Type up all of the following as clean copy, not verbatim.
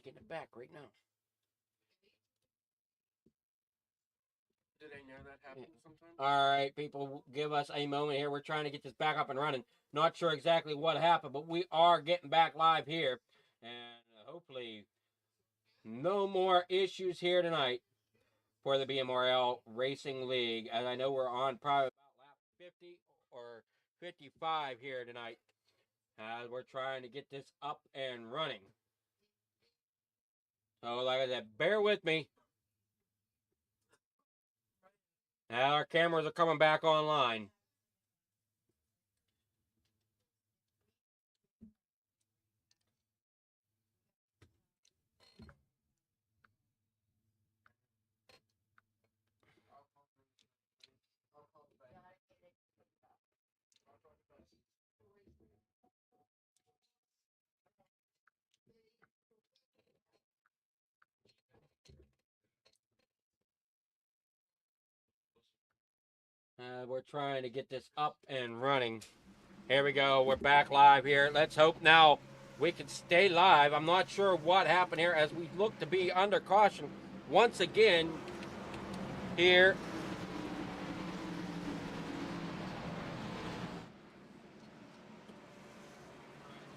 Getting it back right now. Did I know that happened sometimes? All right, people, give us a moment here. We're trying to get this back up and running. Not sure exactly what happened, but we are getting back live here. And hopefully no more issues here tonight for the BMRL Racing League. As I know we're on probably about lap 50 or 55 here tonight. As we're trying to get this up and running. So like I said, bear with me. Now our cameras are coming back online. We're trying to get this up and running. Here we go. We're back live here. Let's hope now we can stay live. I'm not sure what happened here as we look to be under caution once again here.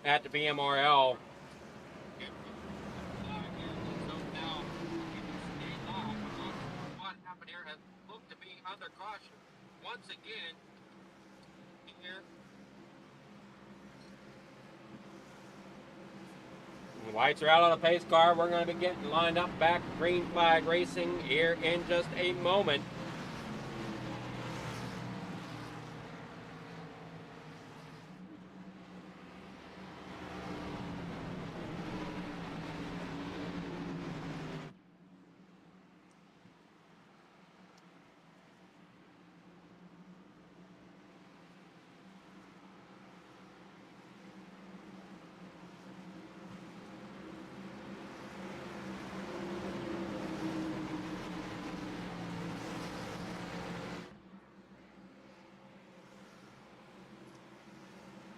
At the BMRL. Under caution once again here. The lights are out on the pace car. We're going to be getting lined up back Green Flag Racing here in just a moment.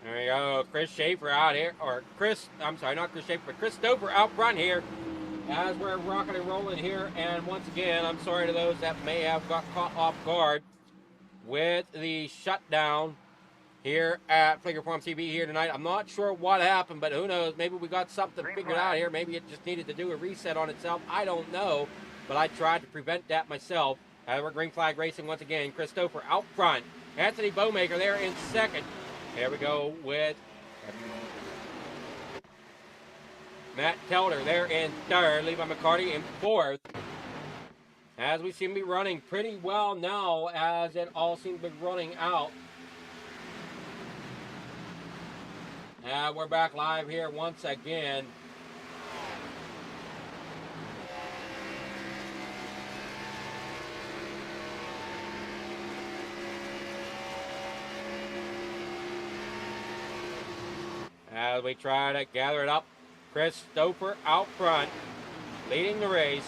There we go. Chris Schaefer out here, or I'm sorry, not Chris Schaefer, but Chris Stover out front here as we're rocking and rolling here. And once again, I'm sorry to those that may have got caught off guard with the shutdown here at Flicker Farm TV here tonight. I'm not sure what happened, but who knows? Maybe we got something figured out here. Maybe it just needed to do a reset on itself. I don't know, but I tried to prevent that myself. We're Green Flag Racing once again. Christopher out front. Anthony Bowmaker there in second. Here we go with Matt Telder there in third. Levi McCarty in fourth. As we seem to be running pretty well now, as it all seems to be running out. We're back live here once again. As we try to gather it up, Chris Stoper out front, leading the race.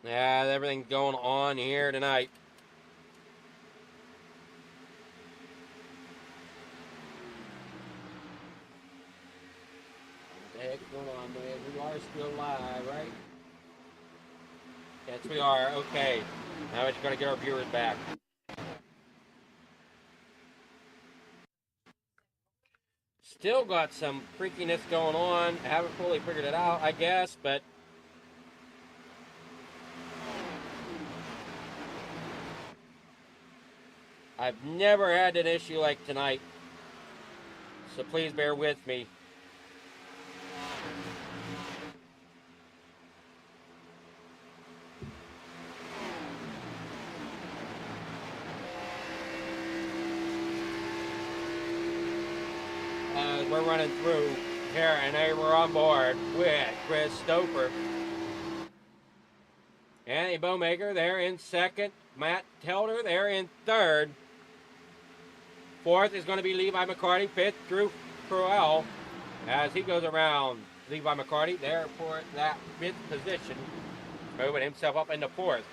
Yeah, everything's going on here tonight. What the heck's going on, man? We are still live, right? Yes, we are. Okay. Now we're just going to get our viewers back. Still got some freakiness going on. Haven't fully figured it out, I guess, but I've never had an issue like tonight. So please bear with me. We're running through here, and we're on board with Chris Stoper. Anthony Bowmaker there in second. Matt Telder there in third. Fourth is going to be Levi McCarty. Fifth, Drew Crowell, as he goes around Levi McCarty there for that fifth position, moving himself up into fourth.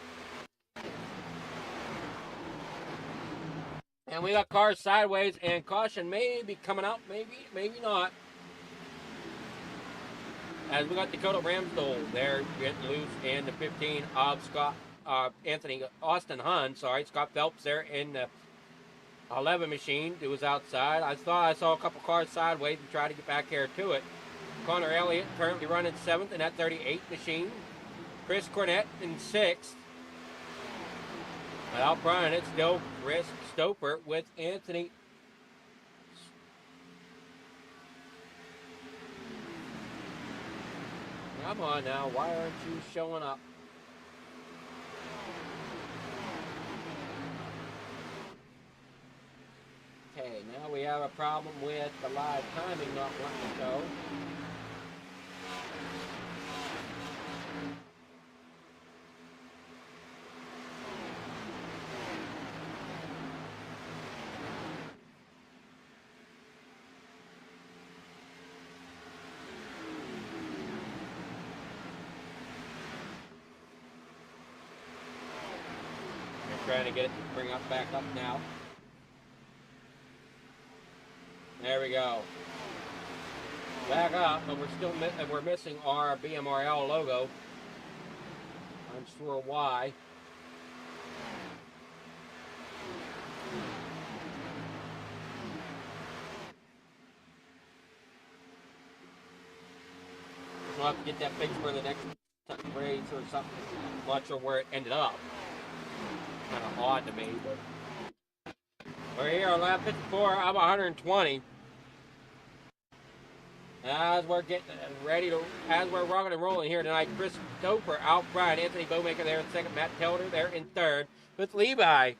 And we got cars sideways, and caution may be coming out, maybe not. As we got Dakota Ramsdale there getting loose, and the 15 of Austin Hun, Scott Phelps there in the 11 machine. It was outside. I thought I saw a couple cars sideways and tried to get back here to it. Connor Elliott currently running 7th in that 38 machine. Chris Cornett in 6th. But out front, it's still Chris Stoper with Anthony. Come on now, why aren't you showing up? Okay, now we have a problem with the live timing not wanting to go. Trying to get it to bring up back up now. There we go. Back up, but we're missing our BMRL logo. I'm sure why. We'll have to get that fixed for the next race or something. I'm not sure where it ended up. Kind of odd to me, but we're here on lap 54. I'm 120. As we're getting ready to, as we're rocking and rolling here tonight, Chris Stoper out front, Anthony Bowmaker there in 2nd, Matt Telder there in 3rd, with Levi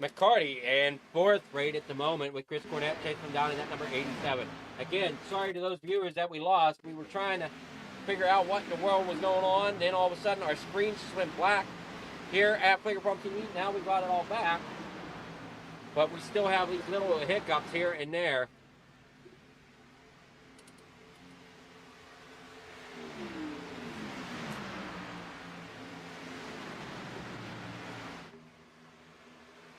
McCarty in 4th rate at the moment, with Chris Cornett chasing him down in that number 87. Again, sorry to those viewers that we lost. We were trying to figure out what in the world was going on. Then all of a sudden our screen just went black here at Fingerprint TV. Now we got it all back, but we still have these little hiccups here and there.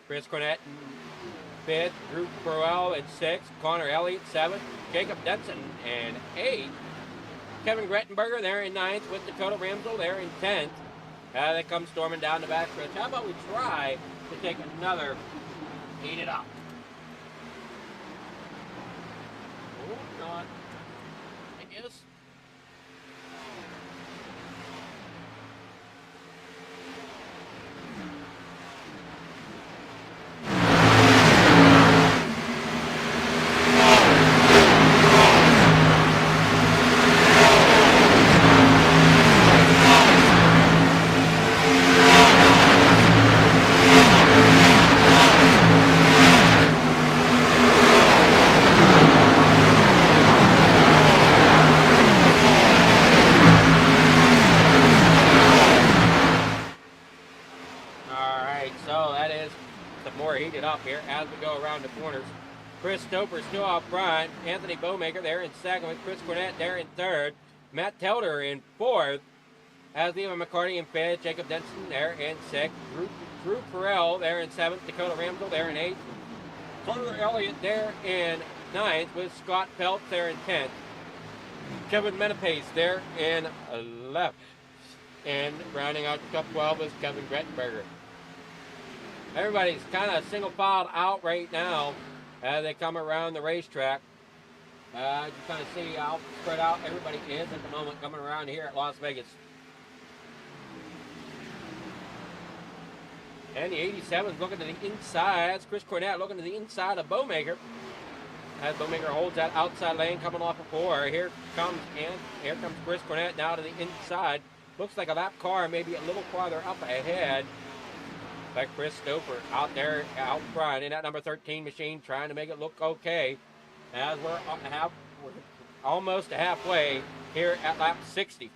Chris Cornett in 5th, Drew Burrell in 6th, Connor Elliott 7th, Jacob Denson in 8th, Kevin Grettenberger there in 9th, with Dakota Ramsdale there in 10th. They come storming down the back stretch. How about we try to take another heat it up? Oh, not. I guess. Here as we go around the corners. Chris Stoper still out front. Anthony Bowmaker there in 2nd, with Chris Cornett there in 3rd. Matt Telder in 4th. As Levi McCarty in 5th. Jacob Denson there in 6th. Drew Perrell there in 7th. Dakota Ramsdale there in 8th. Connor Elliott there in 9th, with Scott Phelps there in 10th. Kevin Menepace there in 11th. And rounding out the top 12 is Kevin Grettenberger. Everybody's kind of single filed out right now as they come around the racetrack. You kind of see how spread out everybody is at the moment coming around here at Las Vegas. And the 87 is looking to the inside. That's Chris Cornett looking to the inside of Bowmaker. As Bowmaker holds that outside lane coming off of 4. Here comes Chris Cornett now to the inside. Looks like a lap car maybe a little farther up ahead. Like Chris Stoper out there out front in that number 13 machine, trying to make it look okay. As we're almost halfway here at lap 60.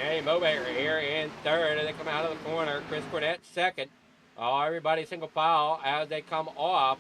Anthony Bowmaker here in third, and they come out of the corner. Chris Cornett second. Oh, everybody single file as they come off.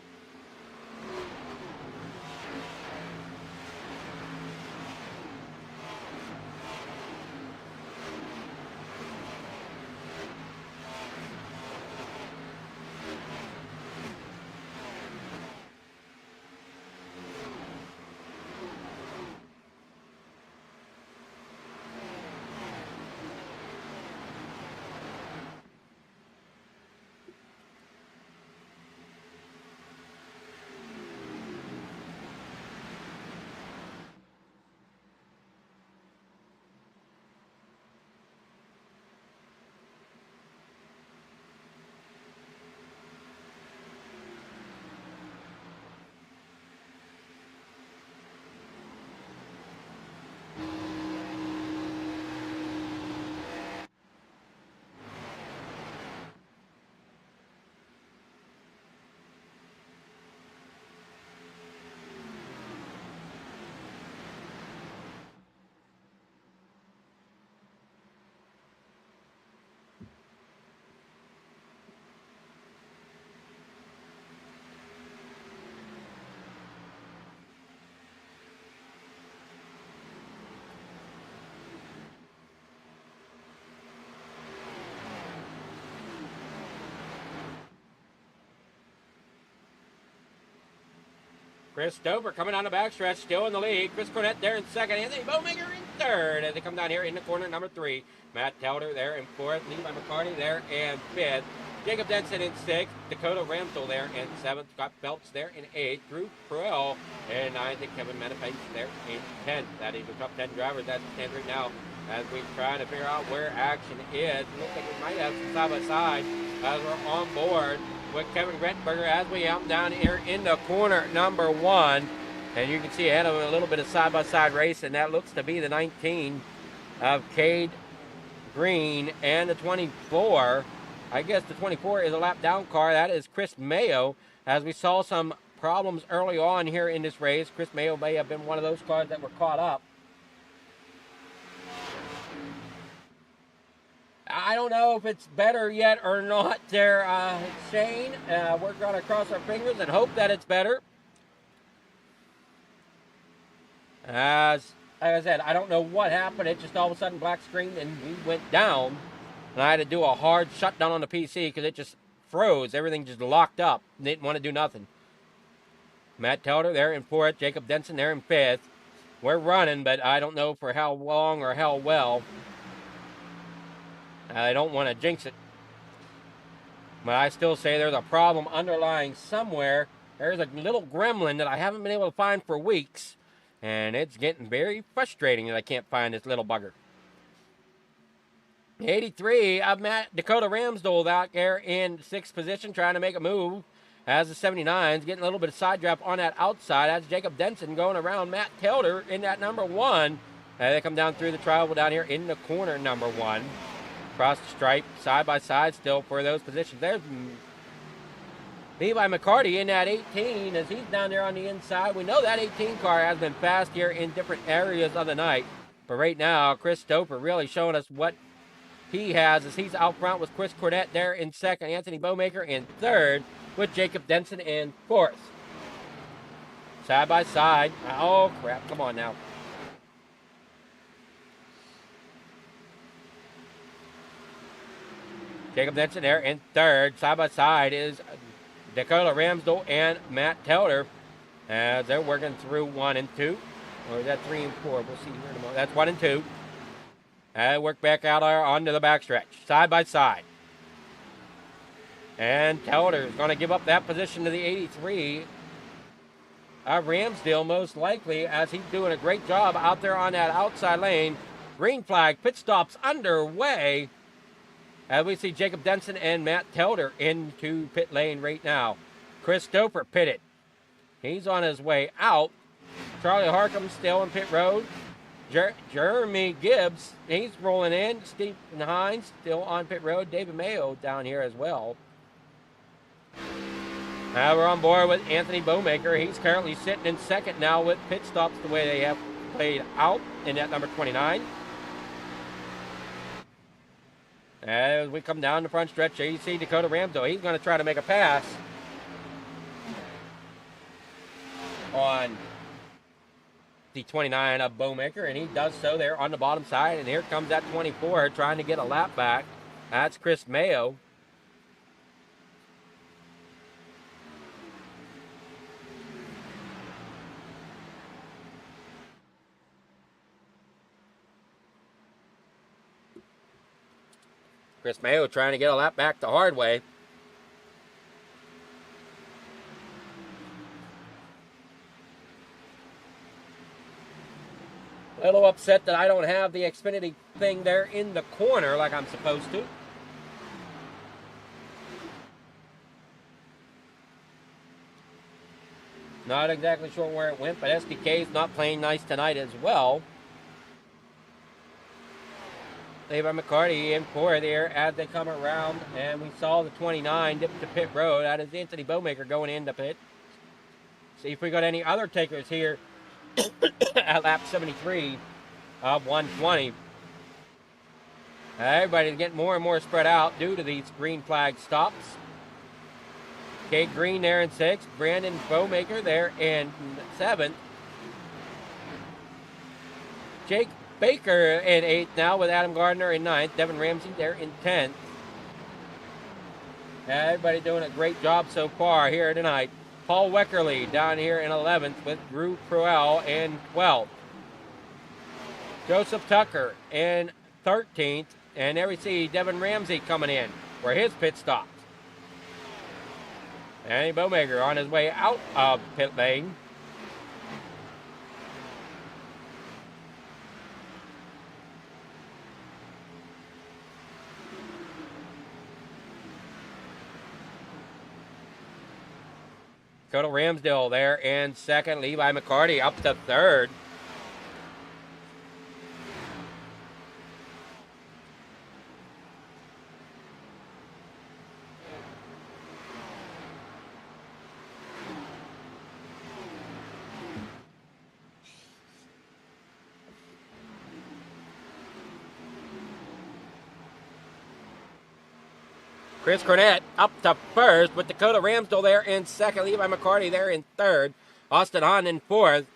Chris Stover coming down the backstretch, still in the lead. Chris Cornett there in second. Anthony Bowmaker in third as they come down here in the corner, number 3. Matt Telder there in fourth. Levi McCarty there in fifth. Jacob Denson in sixth. Dakota Ramsdell there in seventh. Scott Phelps there in eighth. Drew Perel in ninth. And Kevin Manipace there in 10th. That is the top 10 drivers. That's the standard now as we try to figure out where action is. Looks like we might have some side-by-side as we're on board with Kevin Rettenberger as we out down here in the corner number 1. And you can see ahead of him a little bit of side-by-side race, and that looks to be the 19 of Cade Green, and the 24. I guess the 24 is a lap down car. That is Chris Mayo. As we saw some problems early on here in this race, Chris Mayo may have been one of those cars that were caught up. I don't know if it's better yet or not there, Shane. We're going to cross our fingers and hope that it's better. As I said, I don't know what happened. It just all of a sudden black screened and we went down. And I had to do a hard shutdown on the PC because it just froze. Everything just locked up. Didn't want to do nothing. Matt Telder there in fourth. Jacob Denson there in fifth. We're running, but I don't know for how long or how well. I don't want to jinx it. But I still say there's a problem underlying somewhere. There's a little gremlin that I haven't been able to find for weeks. And it's getting very frustrating that I can't find this little bugger. 83 of Dakota Ramsdell out there in 6th position trying to make a move. As the 79's getting a little bit of side draft on that outside. That's Jacob Denson going around Matt Telder in that number 1. They come down through the trial down here in the corner number 1. Across the stripe, side by side still for those positions. There's Levi McCarty in that 18 as he's down there on the inside. We know that 18 car has been fast here in different areas of the night. But right now, Chris Stoper really showing us what he has as he's out front with Chris Cornett there in second. Anthony Bowmaker in third with Jacob Denson in fourth. Side by side. Oh, crap. Come on now. Jacob Denson there in third. Side by side is Dakota Ramsdell and Matt Telder as they're working through 1 and 2. Or is that 3 and 4? We'll see here in a moment. That's 1 and 2. And work back out there onto the backstretch. Side by side. And Telder is going to give up that position to the 83 of Ramsdale most likely as he's doing a great job out there on that outside lane. Green flag. Pit stops underway. As we see Jacob Denson and Matt Telder into pit lane right now. Chris Stoper pitted. He's on his way out. Charlie Harcum still in pit road. Jeremy Gibbs, he's rolling in. Stephen Hines still on pit road. David Mayo down here as well. Now we're on board with Anthony Bowmaker. He's currently sitting in second now with pit stops the way they have played out in that number 29. As we come down the front stretch, here you see Dakota Ramsdell. He's going to try to make a pass on the 29 of Bowmaker, and he does so there on the bottom side. And here comes that 24 trying to get a lap back. That's Chris Mayo. Chris Mayo trying to get a lap back the hard way. A little upset that I don't have the Xfinity thing there in the corner like I'm supposed to. Not exactly sure where it went, but SDK's not playing nice tonight as well. Levi McCarty in for there as they come around, and we saw the 29 dip to pit road. That is Anthony Bowmaker going into pit. See if we got any other takers here at lap 73 of 120. Everybody's getting more and more spread out due to these green flag stops. Kate Green there in 6th. Brandon Bowmaker there in 7th. Jake Baker in 8th now with Adam Gardner in 9th. Devin Ramsey there in 10th. Everybody doing a great job so far here tonight. Paul Weckerly down here in 11th with Drew Pruell in 12th. Joseph Tucker in 13th. And there we see Devin Ramsey coming in for his pit stop. Andy Bowmaker on his way out of pit lane. Dakota Ramsdell there in 2nd. Levi McCarty up to 3rd. Chris Cornett up to 1st with Dakota Ramsdell there in 2nd. Levi McCarty there in 3rd. Austin Hahn in 4th.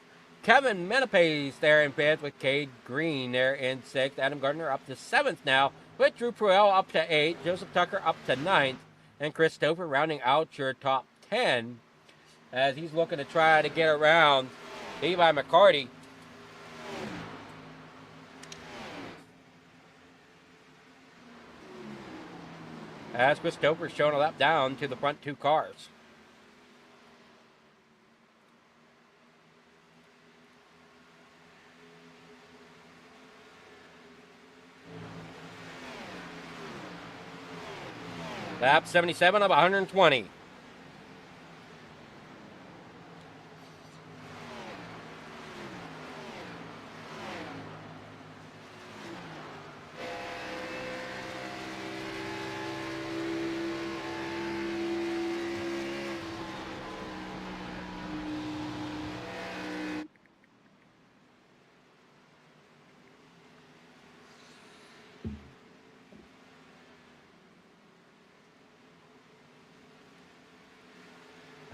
Kevin Menepes there in 5th with Cade Green there in 6th. Adam Gardner up to 7th now with Drew Pruell up to 8th. Joseph Tucker up to 9th. And Chris Stover rounding out your top 10 as he's looking to try to get around Levi McCarty. As Chris Stover's showing a lap down to the front 2 cars. Lap 77 of 120.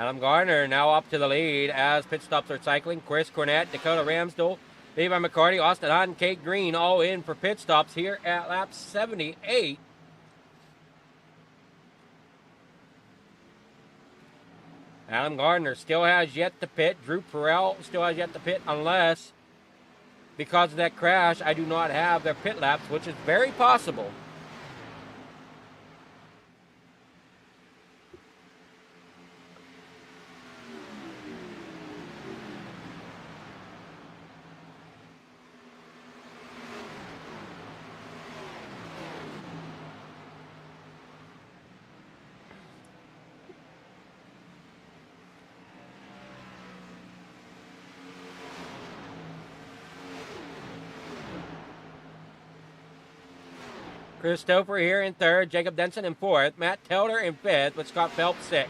Adam Gardner now up to the lead as pit stops are cycling. Chris Cornett, Dakota Ramsdell, Levi McCarty, Austin Hahn, and Kate Green all in for pit stops here at lap 78. Adam Gardner still has yet to pit. Drew Pruell still has yet to pit unless, because of that crash, I do not have their pit laps, which is very possible. Christopher here in 3rd, Jacob Denson in 4th, Matt Telder in 5th with Scott Phelps 6th.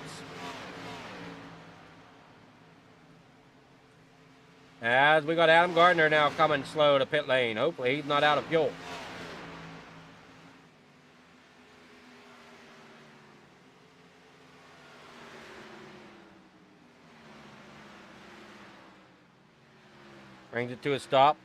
As we got Adam Gardner now coming slow to pit lane. Hopefully he's not out of fuel. Brings it to a stop.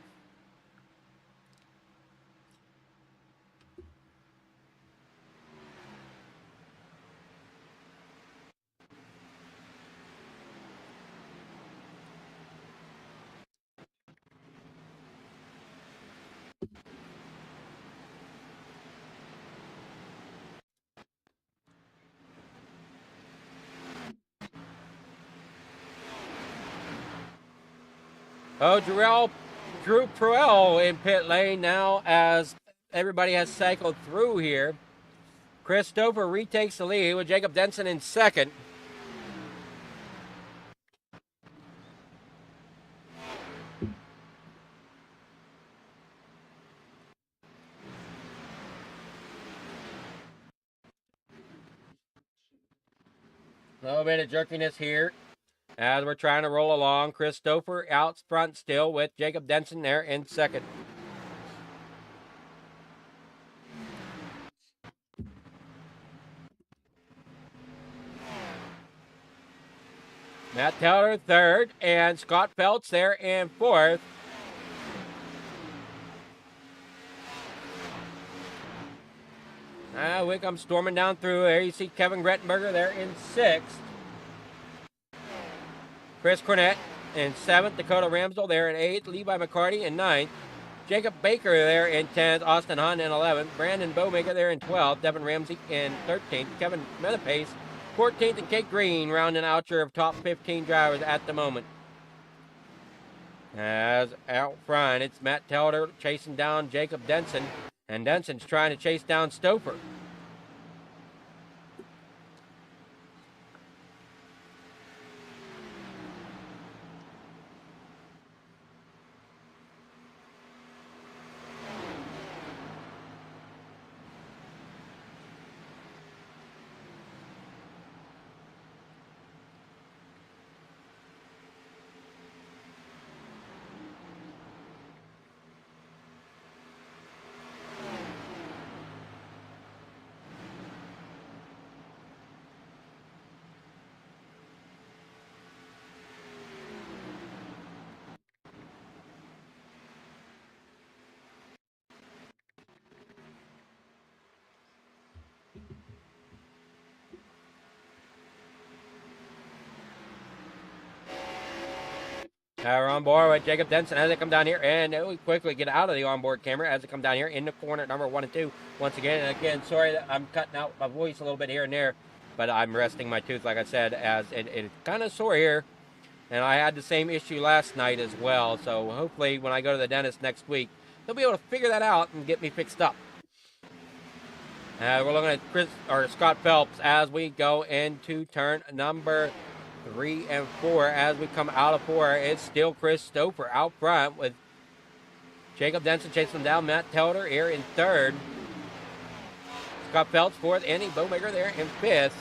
Oh, Drew Pruell in pit lane now as everybody has cycled through here. Chris Stover retakes the lead with Jacob Denson in second. A little bit of jerkiness here as we're trying to roll along. Chris Stover out front still with Jacob Denson there in second. Matt Taylor third and Scott Phelps there in fourth. We come storming down through there. You see Kevin Grettenberger there in sixth. Chris Cornett in seventh. Dakota Ramsdell there in eighth. Levi McCarty in ninth. Jacob Baker there in 10th. Austin Hunt in 11th. Brandon Bowmaker there in 12th. Devin Ramsey in 13th. Kevin Metapace 14th. And Kate Green rounding out your top 15 drivers at the moment. As out front, it's Matt Telder chasing down Jacob Denson. And Denson's trying to chase down Stoper. We're on board with Jacob Denson as they come down here, and we quickly get out of the onboard camera as they come down here in the corner number 1 and 2 once again. And again, sorry that I'm cutting out my voice a little bit here and there, but I'm resting my tooth, like I said, as it's kind of sore here. And I had the same issue last night as well, so hopefully when I go to the dentist next week, they'll be able to figure that out and get me fixed up. We're looking at Scott Phelps as we go into turn number 3 and 4. As we come out of 4, it's still Chris Stoper out front with Jacob Denson chasing him down. Matt Telder here in third. Scott Phelps fourth. Andy Bowmaker there in fifth.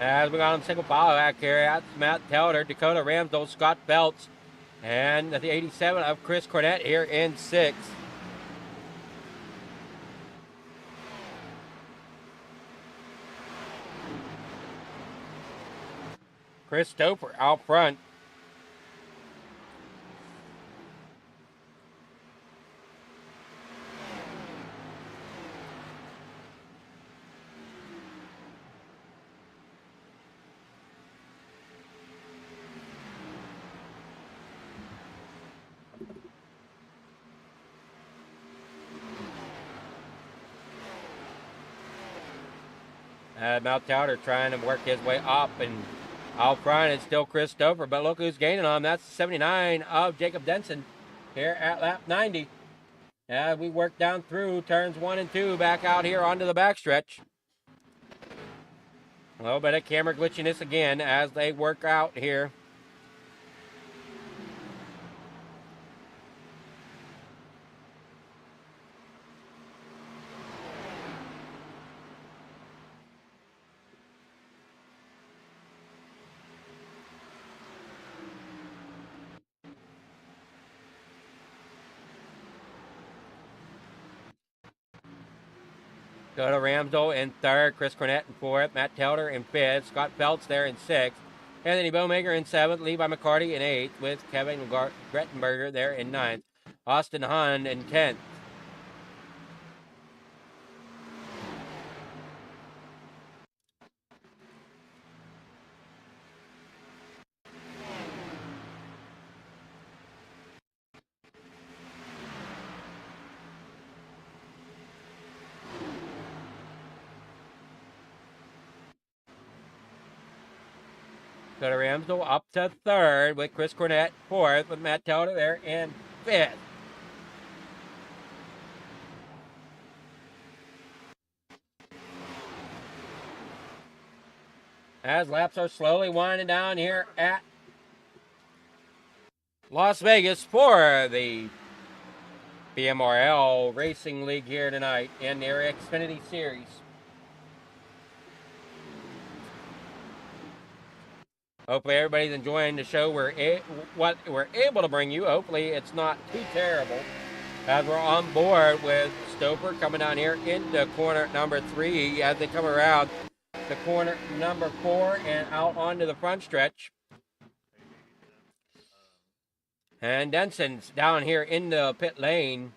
As we got on single file back here, that's Matt Telder, Dakota Ramsdell, Scott Phelps, and the 87 of Chris Cornett here in sixth. Chris Stoper out front. Mount Towder trying to work his way up, and out front it's still Chris Stover, but look who's gaining on him. That's 79 of Jacob Denson here at lap 90. As we work down through turns 1 and 2 back out here onto the backstretch. A little bit of camera glitchiness again as they work out here. Go to Ramsdell in third, Chris Cornett in fourth, Matt Telder in fifth, Scott Phelps there in sixth, Anthony Bowmaker in seventh, Levi McCarty in eighth, with Kevin Grettenberger there in ninth, Austin Hahn in 10th. Go to Ramsdell up to third with Chris Cornett fourth, with Matt Telder there in fifth. As laps are slowly winding down here at Las Vegas for the BMRL Racing League here tonight in their Xfinity Series. Hopefully everybody's enjoying the show. What we're able to bring you. Hopefully it's not too terrible. As we're on board with Stoper coming down here into corner number 3 as they come around the corner number 4 and out onto the front stretch. And Denson's down here in the pit lane.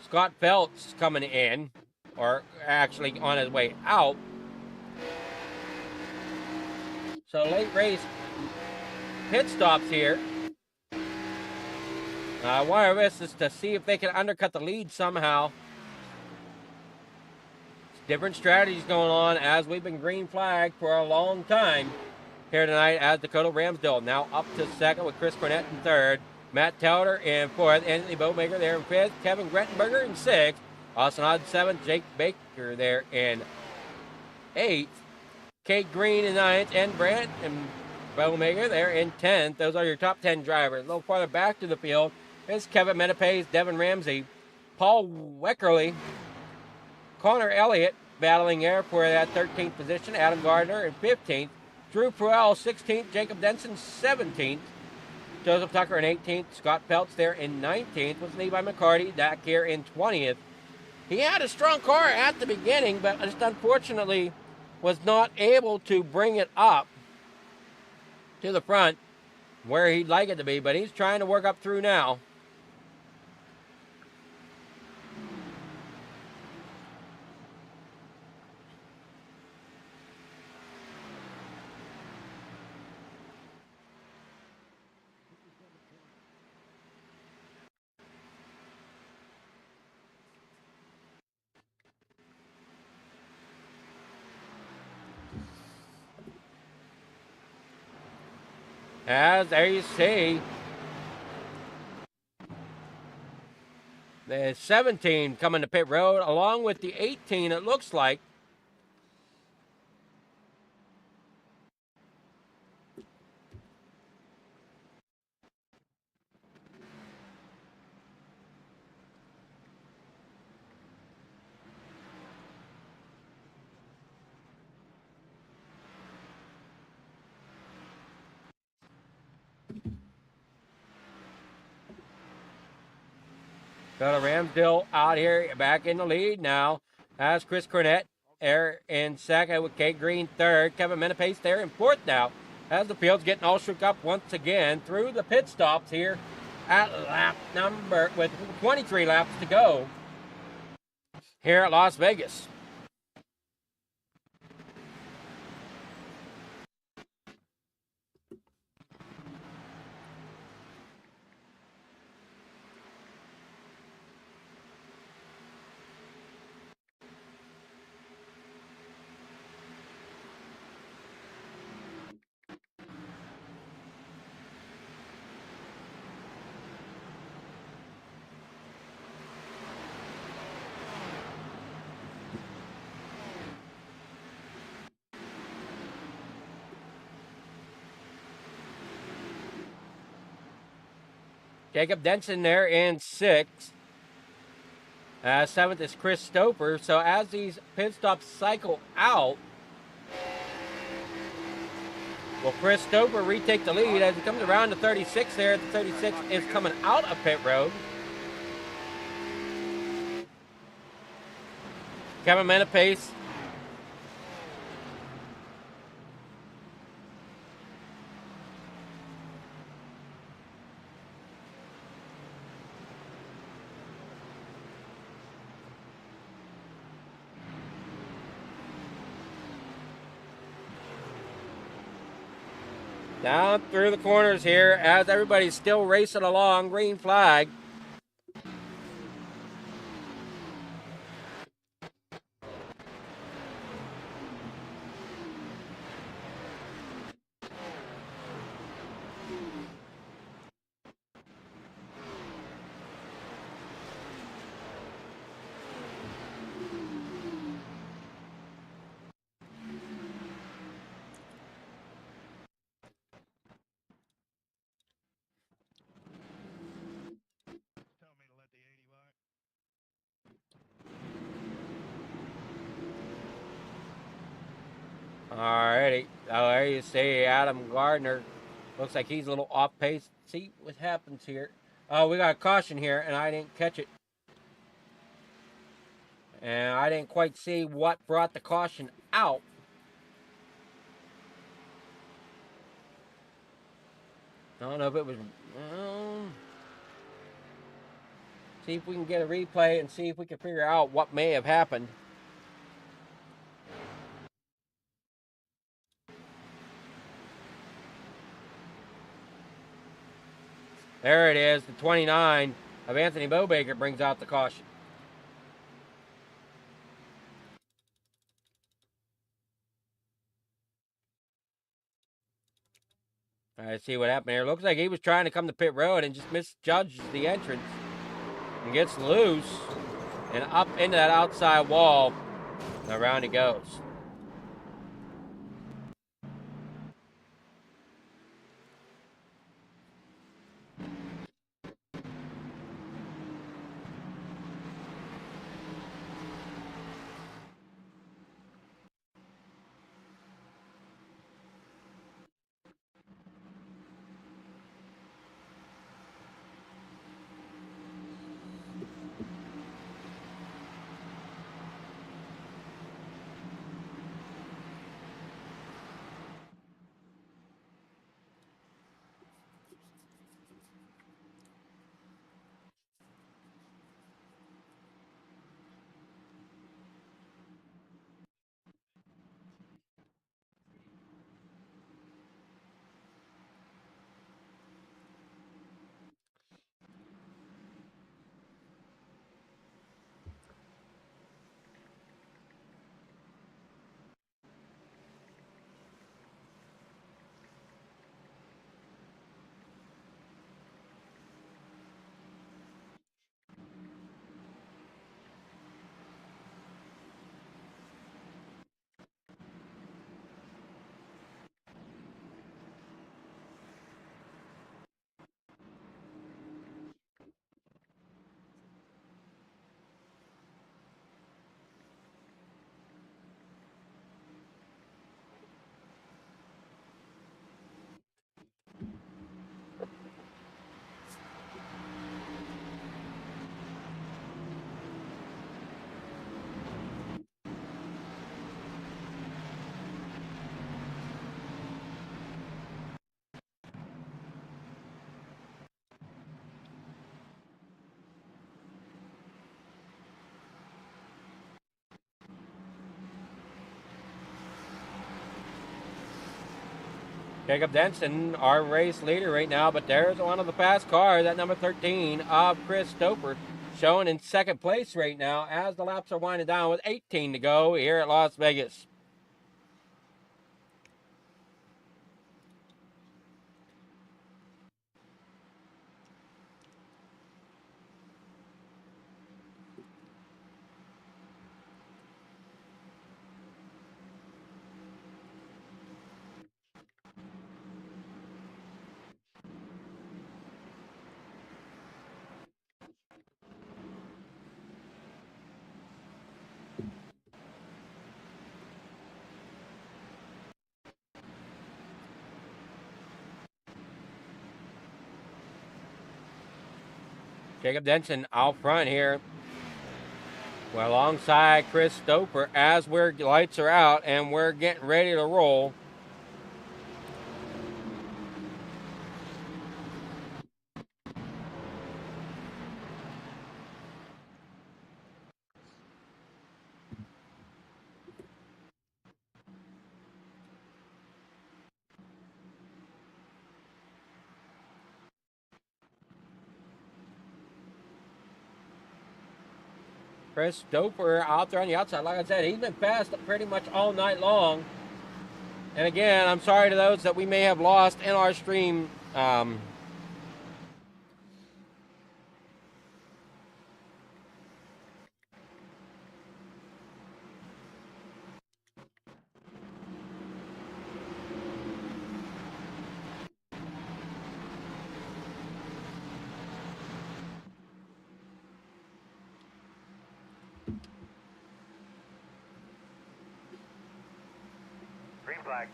Scott Phelps coming in, or actually on his way out. So late race pit stops here. One of us is to see if they can undercut the lead somehow. Different strategies going on as we've been green flagged for a long time here tonight as Dakota Ramsdell now up to second with Chris Cornett in third. Matt Telder in fourth. Anthony Bowmaker there in fifth. Kevin Grettenberger in sixth. Austin Odd seventh. Jake Baker there in eighth. Kate Green in ninth. And Brant and Bowmaker there in 10th. Those are your top 10 drivers. A little farther back to the field is Kevin Menapace, Devin Ramsey, Paul Weckerly, Connor Elliott battling there for that 13th position. Adam Gardner in 15th. Drew Pruell 16th. Jacob Denson 17th. Joseph Tucker in 18th. Scott Phelps there in 19th with Levi McCarty back here in 20th. He had a strong car at the beginning, but just unfortunately was not able to bring it up to the front where he'd like it to be, but he's trying to work up through now. As there you see, the 17 coming to pit road along with the 18, it looks like. Got a Ramsdell out here back in the lead now. As Chris Cornett there in second with Kate Green third. Kevin Menapace there in fourth now. As the field's getting all shook up once again through the pit stops here at lap number with 23 laps to go here at Las Vegas. Jacob Denson there in 6th. 7th is Chris Stoper. So as these pit stops cycle out, will Chris Stoper retake the lead as he comes around to 36 there. The 36 is coming out of pit road. Kevin Menapace. Down through the corners here as everybody's still racing along. Green flag. Alrighty. Oh, there you see Adam Gardner. Looks like he's a little off pace. See what happens here. Oh, we got a caution here, and I didn't catch it. And I didn't quite see what brought the caution out. I don't know if it was... see if we can get a replay and see if we can figure out what may have happened. There it is. The 29 of Anthony Bobaker brings out the caution. I see what happened here. Looks like he was trying to come to pit road and just misjudges the entrance and gets loose and up into that outside wall. Around he goes. Jacob Denson, our race leader right now, but there's one of the fast cars, that number 13 of Chris Stoper, showing in 2nd place right now as the laps are winding down with 18 to go here at Las Vegas. Jacob Denson out front here. Well, alongside Chris Stoper as we're lights are out and we're getting ready to roll. Chris Stoper out there on the outside. Like I said, he's been fast pretty much all night long. And again, I'm sorry to those that we may have lost in our stream. Green flag.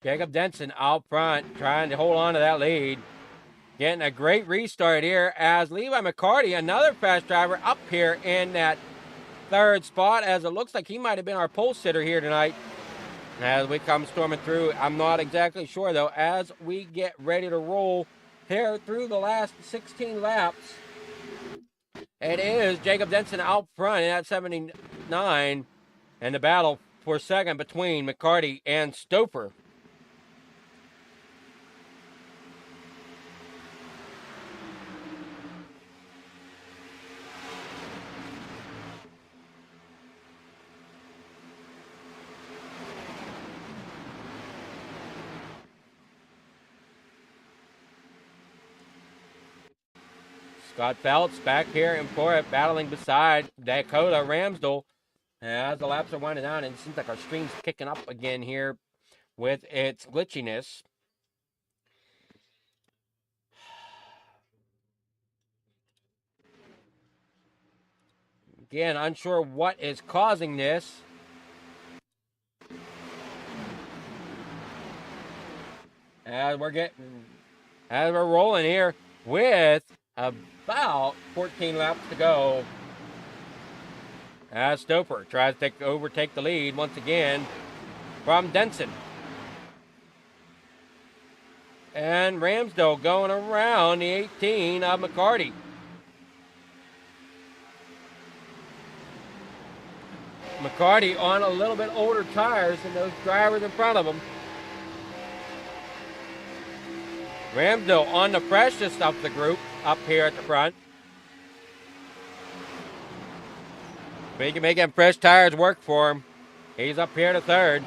Jacob Denson out front trying to hold on to that lead. Getting a great restart here as Levi McCarty, another fast driver, up here in that third spot, as it looks like he might have been our pole sitter here tonight as we come storming through. I'm not exactly sure, though, as we get ready to roll here through the last 16 laps. It is Jacob Denson out front at 79, and the battle for second between McCarty and Stoper. Scott Phelps back here in for it, battling beside Dakota Ramsdell as the laps are winding down, and it seems like our stream's kicking up again here with its glitchiness. Again, unsure what is causing this. As we're rolling here with about 14 laps to go. As Stoper tries to overtake the lead once again from Denson. And Ramsdell going around the 18 of McCarty. McCarty on a little bit older tires than those drivers in front of him. Ramsdell on the freshest of the group up here at the front. Making fresh tires work for him. He's up here to third.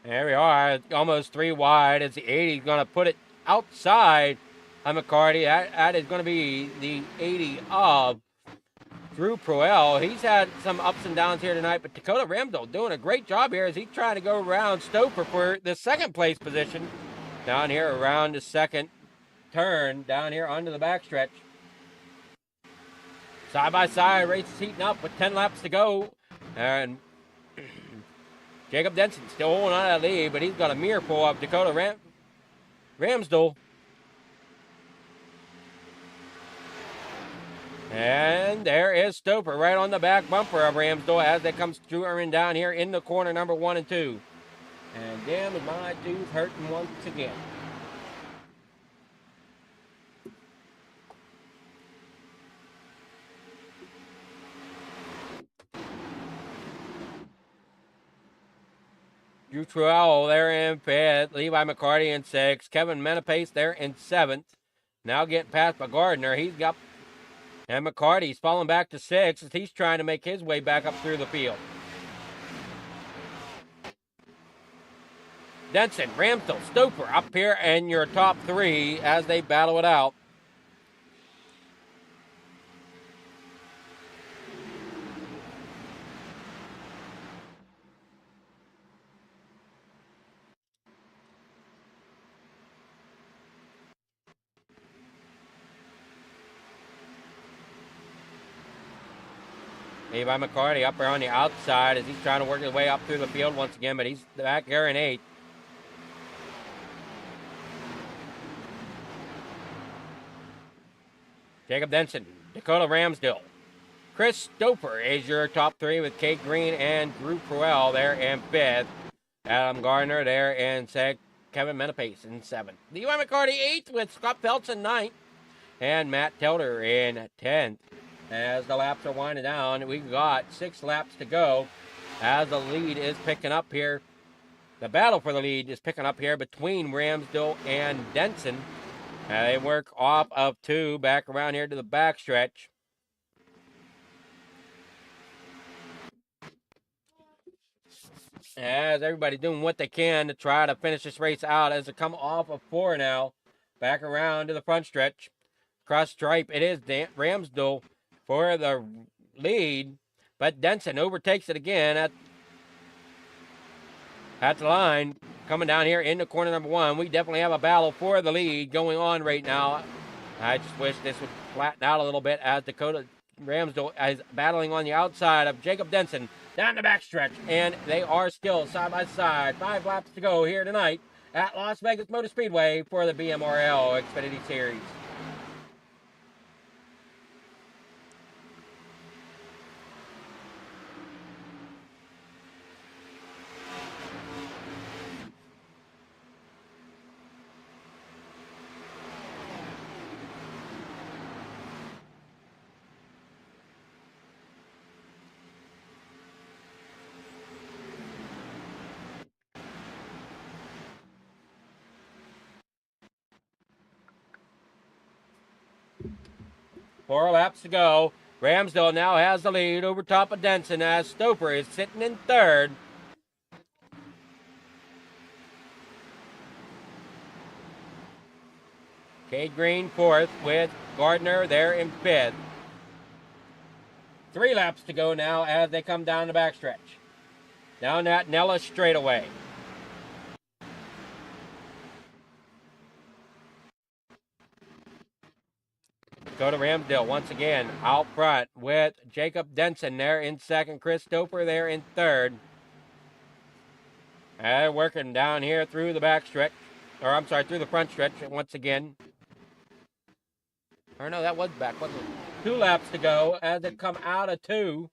There we are, almost 3 wide as the 80 is going to put it outside of McCarty. That is going to be the 80 of Drew Proel. He's had some ups and downs here tonight, but Dakota Ramsdell doing a great job here as he's trying to go around Stoper for the second place position. Down here around the second turn, down here onto the backstretch. Side by side, race is heating up with 10 laps to go. And Jacob Denson still holding on to that lead, but he's got a mirror pull of Dakota Ramsdell. And there is Stoper right on the back bumper of Ramsdell as they come skewering down here in the corner number 1 and 2. And damn, is my tooth hurting once again. Drew Truell there in fifth. Levi McCarty in sixth. Kevin Menapace there in seventh. Now getting passed by Gardner. He's got, and McCarty's falling back to sixth as he's trying to make his way back up through the field. Denson, Ramsdell, Stoper up here in your top three as they battle it out. Levi McCarty up there on the outside as he's trying to work his way up through the field once again, but he's back here in eighth. Jacob Denson, Dakota Ramsdell. Chris Stoper is your top three with Kate Green and Drew Pruell there in fifth. Adam Gardner there in sixth. Kevin Menapace in seventh. Levi McCarty eighth with Scott Phelps in ninth. And Matt Telder in 10th. As the laps are winding down, we've got 6 laps to go as the lead is picking up here. The battle for the lead is picking up here between Ramsdell and Denson. They work off of 2 back around here to the backstretch. As everybody doing what they can to try to finish this race out as they come off of 4 now. Back around to the front stretch. Cross stripe, it is Ramsdell for the lead, but Denson overtakes it again at the line. Coming down here into corner number 1, we definitely have a battle for the lead going on right now. I just wish this would flatten out a little bit as Dakota Ramsdell is battling on the outside of Jacob Denson down the backstretch, and they are still side by side. 5 laps to go here tonight at Las Vegas Motor Speedway for the BMRL Xfinity Series. Four laps to go. Ramsdell now has the lead over top of Denson as Stoper is sitting in third. Cade Green fourth with Gardner there in fifth. 3 laps to go now as they come down the backstretch. Down that Nella straightaway. Go to Ramsdell once again out front with Jacob Denson there in second. Chris Stoper there in third. And working down here through the backstretch. Or I'm sorry, through the front stretch once again. Or no, that was back, wasn't it? 2 laps to go as they come out of 2.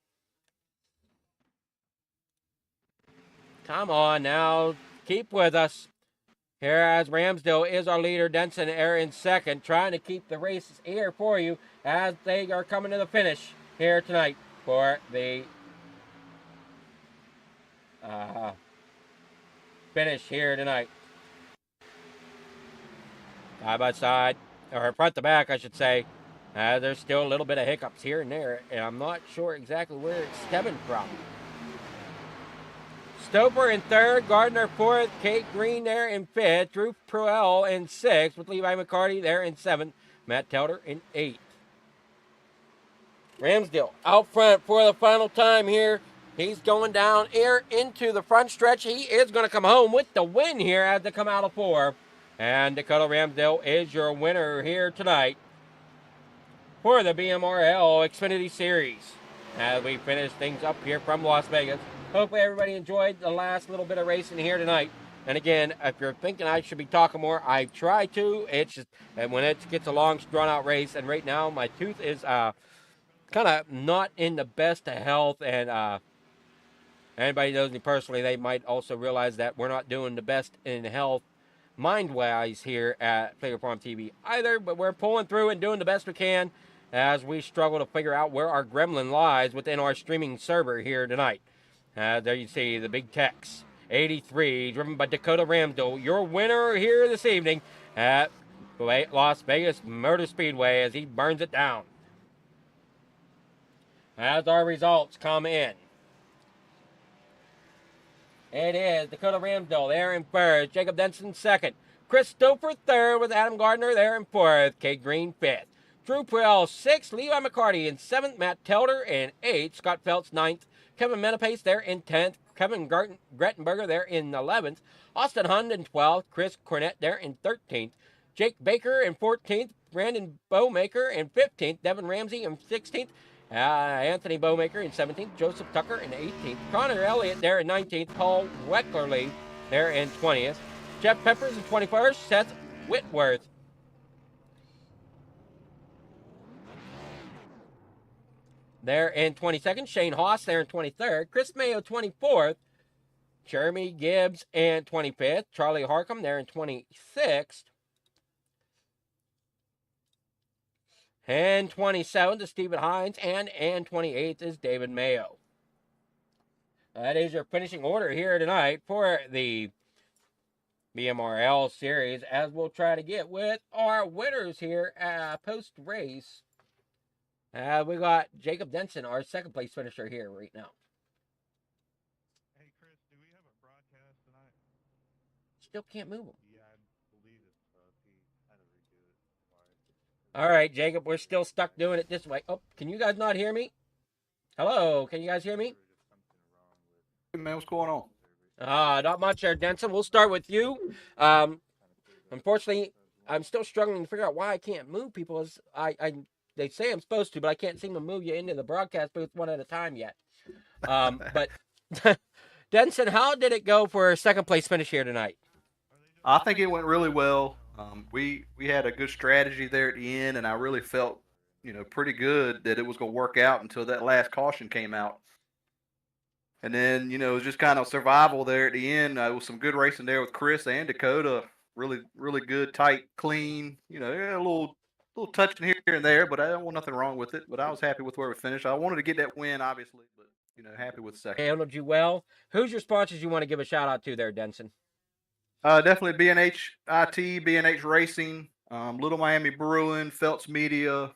Come on now, keep with us. Here as Ramsdell is our leader, Denson there in second, trying to keep the races here for you as they are coming to the finish here tonight for the finish here tonight. Side by side, or front to back, I should say. There's still a little bit of hiccups here and there, and I'm not sure exactly where it's stemming from. Stoper in third, Gardner fourth, Kate Green there in fifth, Drew Pruell in sixth, with Levi McCarty there in seventh, Matt Telder in eighth. Ramsdell out front for the final time here. He's going down here into the front stretch. He is going to come home with the win here as they come out of 4. And Dakota Ramsdell is your winner here tonight for the BMRL Xfinity Series. As we finish things up here from Las Vegas. Hopefully everybody enjoyed the last little bit of racing here tonight. And again, if you're thinking I should be talking more, I try to. It's just and when it gets a long, drawn-out race, and right now my tooth is kind of not in the best of health. And anybody knows me personally, they might also realize that we're not doing the best in health mind-wise here at Figure Farm TV either. But we're pulling through and doing the best we can as we struggle to figure out where our gremlin lies within our streaming server here tonight. There you see the big text 83, driven by Dakota Ramsdell. Your winner here this evening at Las Vegas Motor Speedway as he burns it down. As our results come in, it is Dakota Ramsdell there in first, Jacob Denson second, Christopher third with Adam Gardner there in fourth, Kate Green fifth, Drew Purell sixth, Levi McCarty in seventh, Matt Telder in eighth, Scott Phelps ninth, Kevin Menapace there in 10th, Kevin Grettenberger there in 11th, Austin Hund in 12th, Chris Cornett there in 13th, Jake Baker in 14th, Brandon Bowmaker in 15th, Devin Ramsey in 16th, Anthony Bowmaker in 17th, Joseph Tucker in 18th, Connor Elliott there in 19th, Paul Wecklerly there in 20th, Jeff Peppers in 21st, Seth Whitworth there in 22nd, Shane Haas there in 23rd, Chris Mayo 24th, Jeremy Gibbs in 25th, Charlie Harcum there in 26th, and 27th is Stephen Hines, and 28th is David Mayo. That is your finishing order here tonight for the BMRL series, as we'll try to get with our winners here post-race. We got Jacob Denson, our second place finisher here right now. Hey, Chris, do we have a broadcast tonight? Still can't move him. Yeah, I believe it. He had to redo it. All right, Jacob, we're still stuck doing it this way. Oh, can you guys not hear me? Hello, can you guys hear me? Hey, man, what's going on? Not much there, Denson. We'll start with you. Unfortunately, I'm still struggling to figure out why I can't move people. As they say I'm supposed to, but I can't seem to move you into the broadcast booth one at a time yet. But Denson, how did it go for a second place finish here tonight? I think it went really well. We had a good strategy there at the end, and I really felt, pretty good that it was going to work out until that last caution came out. And then, it was just kind of survival there at the end. It was some good racing there with Chris and Dakota. Really, really good, tight, clean. A little touching here and there, but I don't want nothing wrong with it. But I was happy with where we finished. I wanted to get that win, obviously, but happy with second. Handled you well. Who's your sponsors you want to give a shout out to there, Denson? Definitely B&H IT, B&H Racing, Little Miami Brewing, Phelps Media.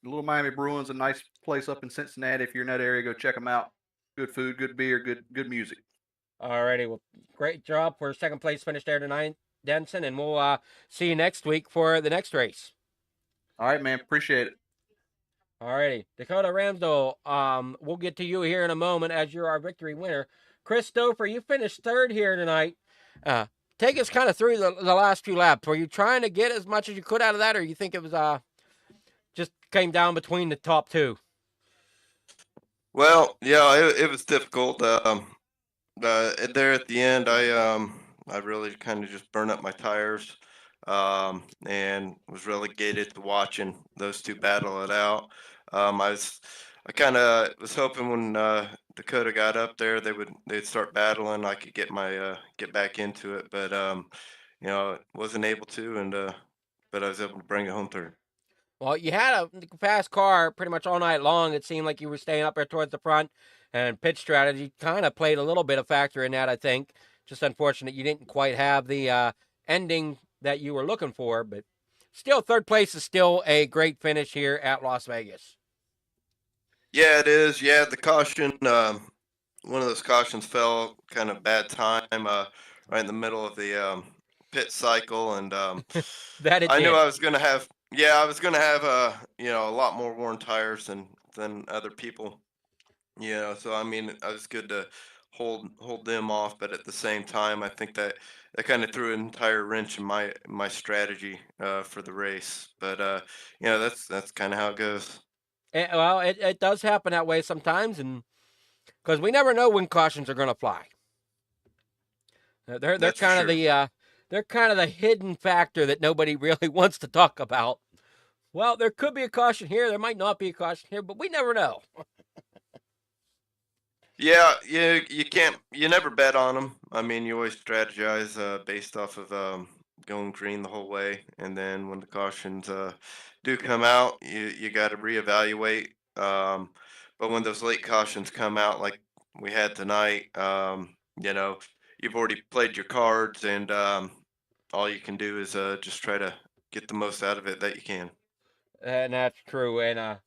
Little Miami Brewing's a nice place up in Cincinnati. If you're in that area, go check them out. Good food, good beer, good music. Alrighty, well, great job for second place finish there tonight, Denson, and we'll see you next week for the next race. All right, man, appreciate it. Alrighty, Dakota Ramsdell, we'll get to you here in a moment as you're our victory winner. Chris Stouffer, you finished third here tonight. Take us kind of through the last few laps. Were you trying to get as much as you could out of that, or you think it was just came down between the top two? Well, yeah, it was difficult. There at the end, I really kind of just burned up my tires, and was relegated to watching those two battle it out. I kind of was hoping when Dakota got up there, they'd start battling. I could get back into it, but wasn't able to, and but I was able to bring it home third. Well, you had a fast car pretty much all night long. It seemed like you were staying up there towards the front, and pitch strategy kind of played a little bit of factor in that, I think. Just unfortunate you didn't quite have the ending that you were looking for, but still, third place is still a great finish here at Las Vegas. Yeah, it is. Yeah, the caution, one of those cautions fell kind of bad time, right in the middle of the pit cycle, and That it I did. knew I was gonna have, yeah, I was gonna have a lot more worn tires than other people, So I mean, it was good to hold them off, but at the same time, I think that kind of threw an entire wrench in my strategy for the race. But that's kind of how it goes. Well, it does happen that way sometimes, and because we never know when cautions are going to fly. They're That's for kind of sure. they're kind of the hidden factor that nobody really wants to talk about. Well, there could be a caution here, there might not be a caution here, but we never know. Yeah, you never bet on them. I mean, you always strategize based off of going green the whole way, and then when the cautions do come out, you got to reevaluate. But when those late cautions come out, like we had tonight, you've already played your cards, and all you can do is just try to get the most out of it that you can. And that's true. And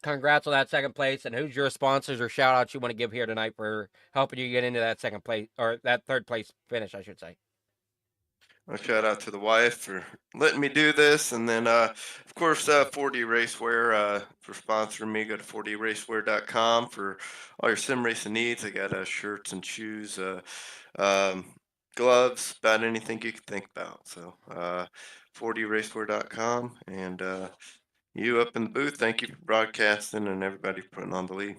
congrats on that second place. And who's your sponsors or shout outs you want to give here tonight for helping you get into that second place or that third place finish, I should say? A shout out to the wife for letting me do this, and then of course 4D Racewear for sponsoring me. Go to 4dracewear.com for all your sim racing needs. I got shirts and shoes, um, gloves, about anything you can think about. So 4dracewear.com, and you up in the booth. Thank you for broadcasting and everybody putting on the lead.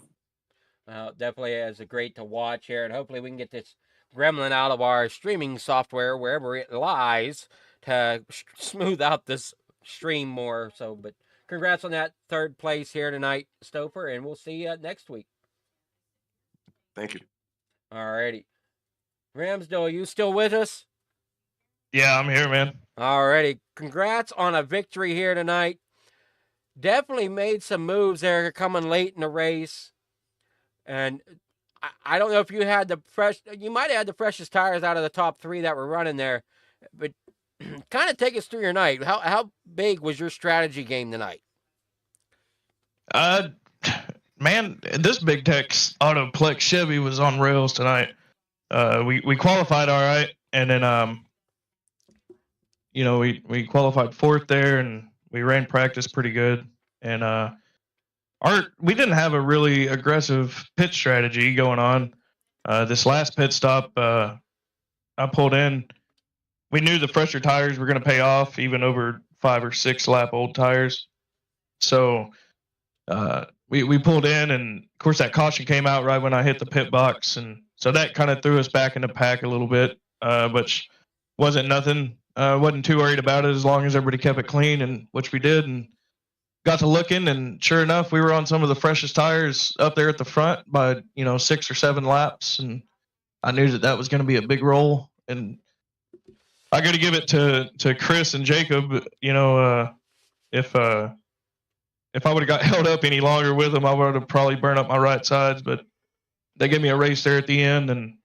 Definitely is a great to watch here, and hopefully we can get this gremlin out of our streaming software wherever it lies to smooth out this stream more. So, but congrats on that third place here tonight, Stouffer, and we'll see you next week. Thank you. Alrighty. Ramsdale, you still with us? Yeah, I'm here, man. Alrighty. Congrats on a victory here tonight. Definitely made some moves there coming late in the race. And I don't know if you had you might have had the freshest tires out of the top three that were running there, but kind of take us through your night. How big was your strategy game tonight? Man, this Big Tex Autoplex Chevy was on rails tonight. We qualified all right, and then we qualified fourth there, and we ran practice pretty good, and we didn't have a really aggressive pit strategy going on. This last pit stop, I pulled in. We knew the fresher tires were going to pay off, even over 5 or 6 lap old tires. So we pulled in, and of course that caution came out right when I hit the pit box, and so that kind of threw us back in the pack a little bit, which wasn't nothing. Wasn't too worried about it as long as everybody kept it clean, and which we did, and got to looking, and sure enough, we were on some of the freshest tires up there at the front by 6 or 7 laps, and I knew that was going to be a big roll, and I got to give it to Chris and Jacob. If I would have got held up any longer with them, I would have probably burned up my right sides, but they gave me a race there at the end, and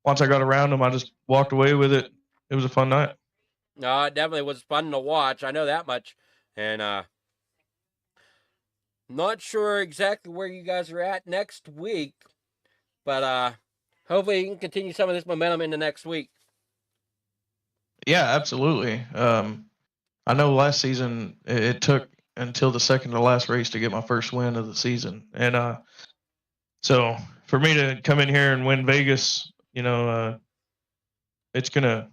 once I got around them, I just walked away with it. It was a fun night. No, it definitely was fun to watch. I know that much. And not sure exactly where you guys are at next week, but hopefully you can continue some of this momentum into next week. Yeah, absolutely. I know last season it took until the second to last race to get my first win of the season, and so for me to come in here and win Vegas, it's gonna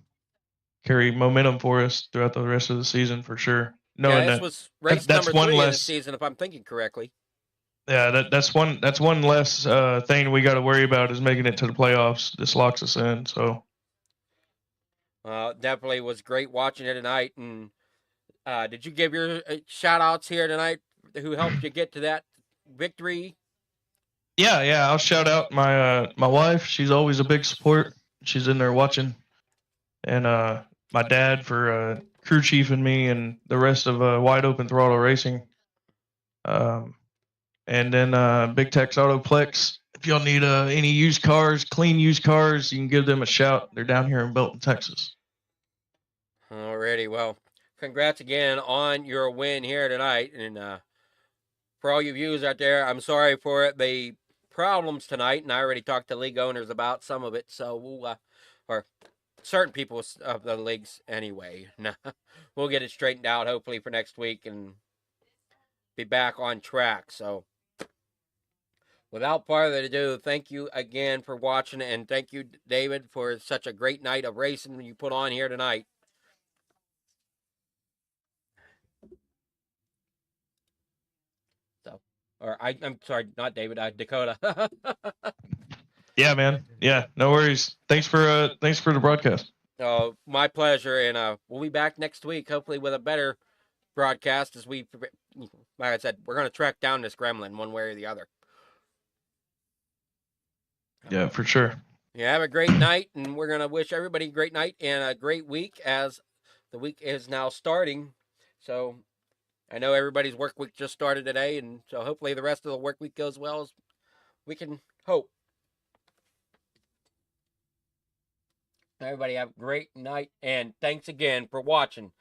carry momentum for us throughout the rest of the season for sure. Knowing this that was race that's number one 3 of the less season, if I'm thinking correctly. Yeah, that's one less thing we got to worry about is making it to the playoffs. This locks us in. So definitely was great watching it tonight. And did you give your shout outs here tonight who helped you get to that victory? Yeah, I'll shout out my wife. She's always a big support. She's in there watching, and my dad for crew chiefing me and the rest of Wide Open Throttle Racing. And then Big Tex Autoplex. If y'all need any used cars, clean used cars, you can give them a shout. They're down here in Belton, Texas. Alrighty, well, congrats again on your win here tonight. And for all you viewers out there, I'm sorry for the problems tonight, and I already talked to league owners about some of it. So we'll, or certain people of the leagues anyway. We'll get it straightened out hopefully for next week and be back on track. So without further ado, thank you again for watching, and thank you, David, for such a great night of racing you put on here tonight. So, I'm sorry, not David, Dakota. Yeah, man. Yeah, no worries. Thanks for the broadcast. My pleasure, and we'll be back next week, hopefully with a better broadcast. As like I said, we're going to track down this gremlin one way or the other. Yeah, for sure. Yeah, have a great night, and we're going to wish everybody a great night and a great week as the week is now starting. So I know everybody's work week just started today, and so hopefully the rest of the work week goes well as we can hope. Everybody have a great night, and thanks again for watching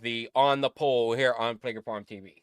the On the Pole here on Plager Farm TV.